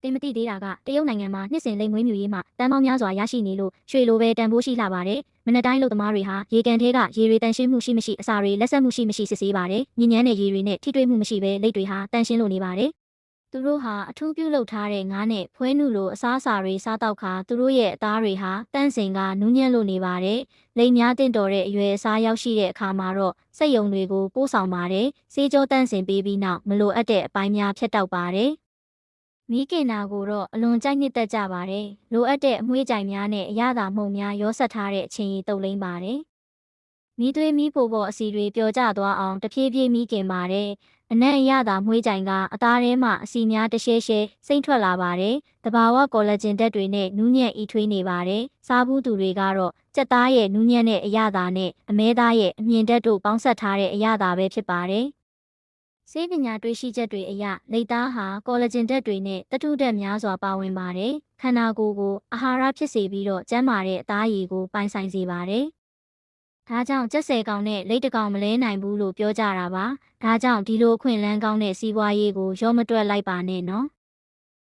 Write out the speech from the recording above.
တင်မတိသေးတာကတရုတ်နိုင်ငံမှာနှစ်စဉ်လိမ်မွေးမြူရေးမှာတန်ပေါင်းများစွာရရှိနေလို့ရွှေလိုပဲတန်ဖိုးရှိလာပါတယ်။မနက်တိုင်းလုပ်သမားတွေဟာရေကန်ထဲကရေတွေတန်ရှင်းမှုရှိမရှိအစာတွေလက်ဆက်မှုရှိမရှိစစ်ဆေးပါတယ်။ညဉ့်ညမ်းတဲ့ရေတွေနဲ့ထိတွေ့မှုမရှိဘဲလက်တွေဟာတန်ရှင်းလို့နေပါတယ်။သူတို့ဟာအထူးပြုလုပ်ထားတဲ့ငါးနဲ့ဖွဲနုလိုအစားအစာတွေစားတော့ခါသူတို့ရဲ့အသားတွေဟာတန့်စင်ကနူးညံ့လို့နေပါတယ်။လိမ်များတင့်တော်တဲ့အရွယ်အစားရောက်ရှိတဲ့အခါမှာတော့စက်ယုံတွေကိုပို့ဆောင်ပါတယ်။ဆေးကြောတန့်စင်ပေးပြီးနောက်မလိုအပ်တဲ့အပိုင်းများဖြတ်တောက်ပါတယ်။မီးကင်နာကိုတော့အလွန်ကြိုက်နှစ်သက်ကြပါတယ်။လိုအပ်တဲ့အမွှေးကြိုင်များနဲ့အရသာမှုန့်များရောဆက်ထားတဲ့အချင်းရီတုပ်လိမ့်ပါတယ်။မီးသွေးမီးဖိုပေါ်အစီတွေပျော်ကျသွားအောင်တဖြည်းဖြည်းမီးကင်ပါတယ်။အနံ့အရသာမွှေးကြိုင်ကအသားထဲမှာအစီများတရှဲရှဲစိမ့်ထွက်လာပါတယ်။တဘာဝကောလာဂျင်ဓာတ်တွေနဲ့နူးညံ့ဤထွေးနေပါတယ်။စားဘူးသူတွေကတော့ကြက်သားရဲ့နူးညံ့တဲ့အရသာနဲ့အမဲသားရဲ့အမြင့်ဓာတ်တို့ပေါင်းစပ်ထားတဲ့အရသာပဲဖြစ်ပါတယ်။ဆေးပညာတွေ့ရှိချက်တွေအရလိပ်သားဟာကောလာဂျင်ဓာတ်တွေနဲ့သတ္တုဓာတ်များစွာပါဝင်ပါတယ်။ခန္ဓာကိုယ်ကိုအာဟာရဖြစ်စေပြီးတော့ကျန်းမာတဲ့အသားရည်ကိုပိုင်ဆိုင်စေပါတယ်။ဒါကြောင့်ကြက်ဆယ်ကောင်နဲ့လိပ်တစ်ကောင်မလဲနိုင်ဘူးလို့ပြောကြတာပါ။ဒါကြောင့်ဒီလိုအခွင့်အလမ်းကောင်းတဲ့စီးပွားရေးကိုရောမတွက်လိုက်ပါနဲ့နော်။